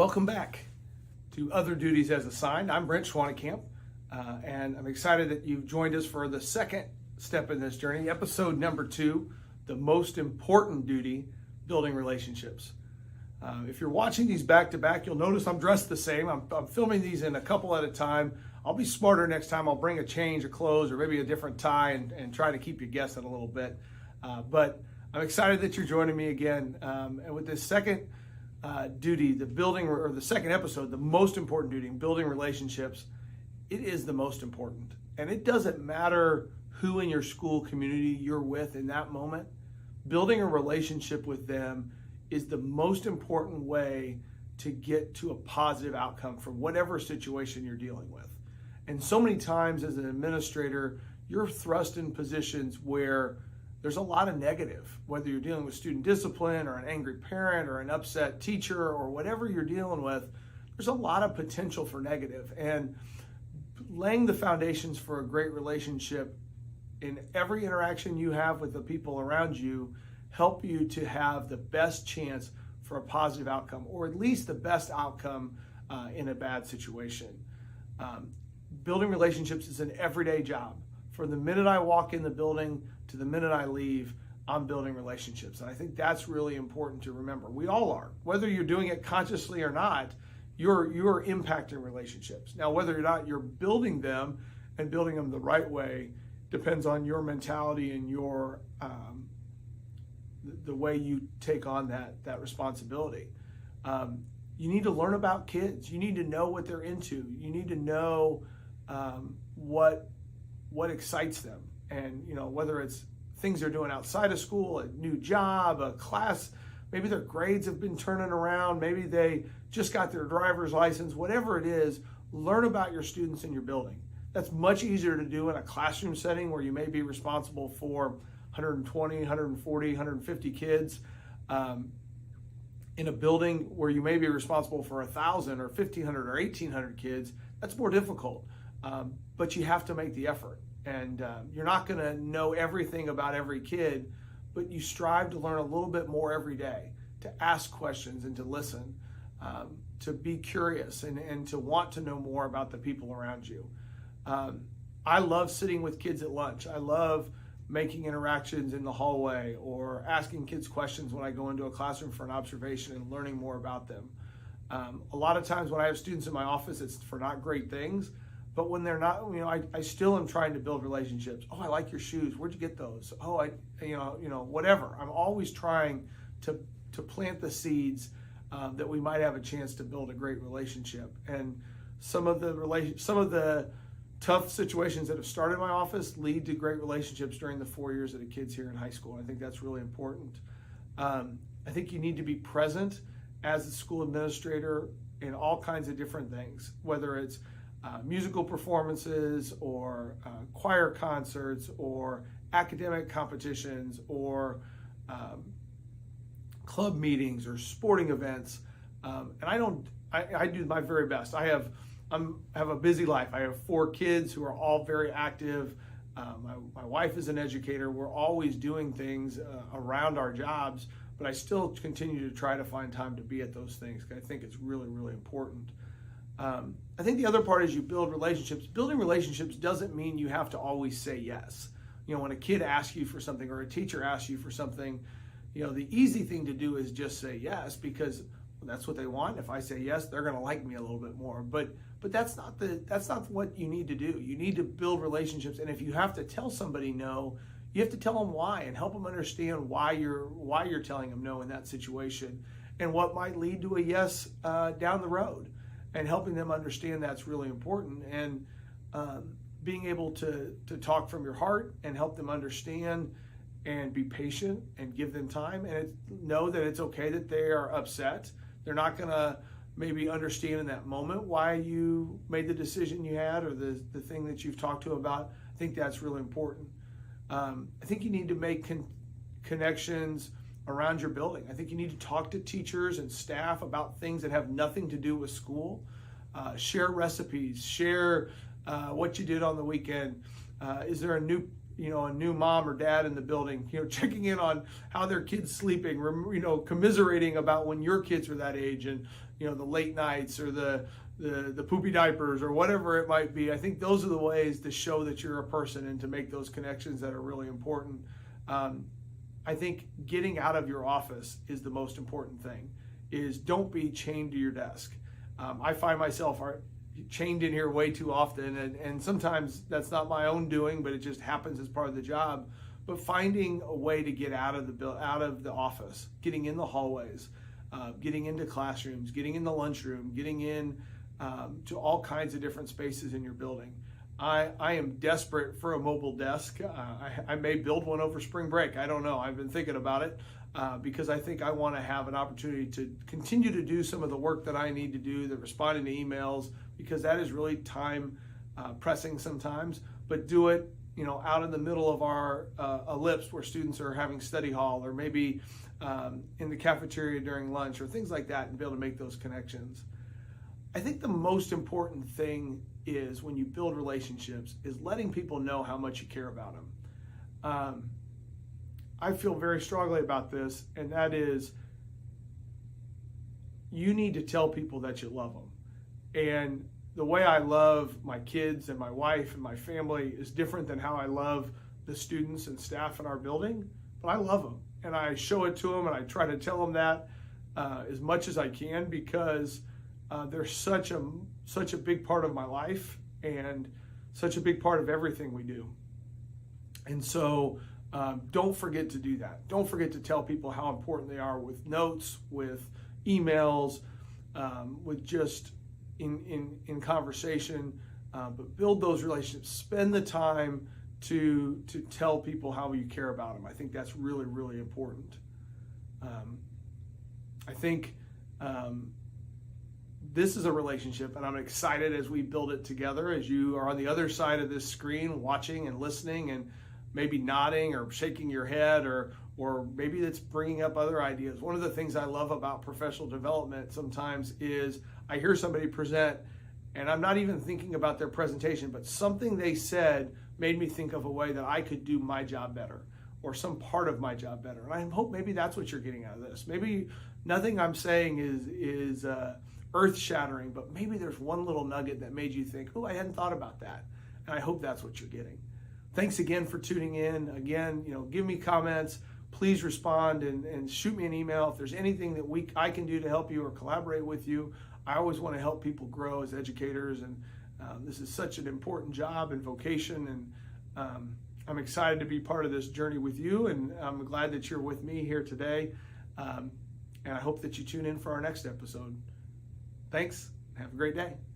Welcome back to Other Duties as Assigned. I'm Brent, and I'm excited that you've joined us for the second step in this journey, episode number 2, the most important duty, building relationships. If you're watching these back to back, you'll notice I'm dressed the same. I'm filming these in a couple at a time. I'll be smarter next time. I'll bring a change of clothes or maybe a different tie and try to keep you guessing a little bit. But I'm excited that you're joining me again. And with this second duty, the second episode, the most important duty, building relationships, it is the most important. And it doesn't matter who in your school community you're with in that moment. Building a relationship with them is the most important way to get to a positive outcome for whatever situation you're dealing with. And so many times as an administrator, you're thrust in positions where there's a lot of negative, whether you're dealing with student discipline or an angry parent or an upset teacher or whatever you're dealing with, there's a lot of potential for negative. And laying the foundations for a great relationship in every interaction you have with the people around you help you to have the best chance for a positive outcome, or at least the best outcome in a bad situation. Building relationships is an everyday job. From the minute I walk in the building to the minute I leave, I'm building relationships. And I think that's really important to remember. We all are. Whether you're doing it consciously or not, you're impacting relationships. Now, whether or not you're building them and building them the right way depends on your mentality and your the way you take on that responsibility. You need to learn about kids. You need to know what they're into. You need to know what excites them, and whether it's things they're doing outside of school, a new job, a class, maybe their grades have been turning around, maybe they just got their driver's license, whatever it is. Learn about your students in your building. That's much easier to do in a classroom setting where you may be responsible for 120, 140, 150 kids. In a building where you may be responsible for 1,000 or 1,500 or 1,800 kids, that's more difficult. But you have to make the effort. And you're not going to know everything about every kid, but you strive to learn a little bit more every day, to ask questions and to listen, to be curious and to want to know more about the people around you. I love sitting with kids at lunch. I love making interactions in the hallway or asking kids questions when I go into a classroom for an observation and learning more about them. A lot of times when I have students in my office, it's for not great things. But when they're not, I still am trying to build relationships. Oh, I like your shoes. Where'd you get those? Oh, whatever. I'm always trying to plant the seeds that we might have a chance to build a great relationship. And some of the tough situations that have started in my office lead to great relationships during the 4 years of the kids here in high school. I think that's really important. I think you need to be present as a school administrator in all kinds of different things, whether it's musical performances or choir concerts or academic competitions or club meetings or sporting events. And I do my very best. I have a busy life. I have 4 kids who are all very active. My wife is an educator. We're always doing things around our jobs, but I still continue to try to find time to be at those things. I think it's really, really important. I think the other part is you build relationships. Building relationships doesn't mean you have to always say yes. When a kid asks you for something or a teacher asks you for something, the easy thing to do is just say yes because that's what they want. If I say yes, they're going to like me a little bit more. But that's not what you need to do. You need to build relationships. And if you have to tell somebody no, you have to tell them why and help them understand why you're telling them no in that situation and what might lead to a yes down the road. And helping them understand that's really important, and being able to talk from your heart and help them understand and be patient and give them time and know that it's okay that they are upset. They're not going to maybe understand in that moment why you made the decision you had or the thing that you've talked to about. I think that's really important. I think you need to make connections around your building. I think you need to talk to teachers and staff about things that have nothing to do with school. Share recipes, share what you did on the weekend. Is there a new a new mom or dad in the building, checking in on how their kid's sleeping, commiserating about when your kids were that age, and the late nights or the poopy diapers or whatever it might be. I think those are the ways to show that you're a person and to make those connections that are really important. I think getting out of your office is the most important thing. Is don't be chained to your desk. I find myself chained in here way too often, and sometimes that's not my own doing, but it just happens as part of the job. But finding a way to get out of the office, getting in the hallways, getting into classrooms, getting in the lunchroom, getting in to all kinds of different spaces in your building. I am desperate for a mobile desk. I may build one over spring break. I don't know. I've been thinking about it because I think I want to have an opportunity to continue to do some of the work that I need to do, the responding to emails, because that is really time pressing sometimes, but do it out in the middle of our ellipse where students are having study hall, or maybe in the cafeteria during lunch or things like that, and be able to make those connections. I think the most important thing is when you build relationships is letting people know how much you care about them. I feel very strongly about this, and that is you need to tell people that you love them. And the way I love my kids and my wife and my family is different than how I love the students and staff in our building, but I love them. And I show it to them, and I try to tell them that as much as I can, because they're such a big part of my life and such a big part of everything we do. And so don't forget to do that. Don't forget to tell people how important they are with notes, with emails, with just in conversation. But build those relationships. Spend the time to tell people how you care about them. I think that's really, really important. I think this is a relationship, and I'm excited as we build it together, as you are on the other side of this screen watching and listening and maybe nodding or shaking your head, or maybe it's bringing up other ideas. One of the things I love about professional development sometimes is I hear somebody present and I'm not even thinking about their presentation, but something they said made me think of a way that I could do my job better, or some part of my job better. And I hope maybe that's what you're getting out of this. Maybe nothing I'm saying is earth-shattering, but maybe there's one little nugget that made you think, oh, I hadn't thought about that. And I hope that's what you're getting. Thanks again for tuning in. Again, give me comments. Please respond and shoot me an email if there's anything that I can do to help you or collaborate with you. I always want to help people grow as educators, and this is such an important job and vocation, and I'm excited to be part of this journey with you, and I'm glad that you're with me here today, and I hope that you tune in for our next episode. Thanks. Have a great day.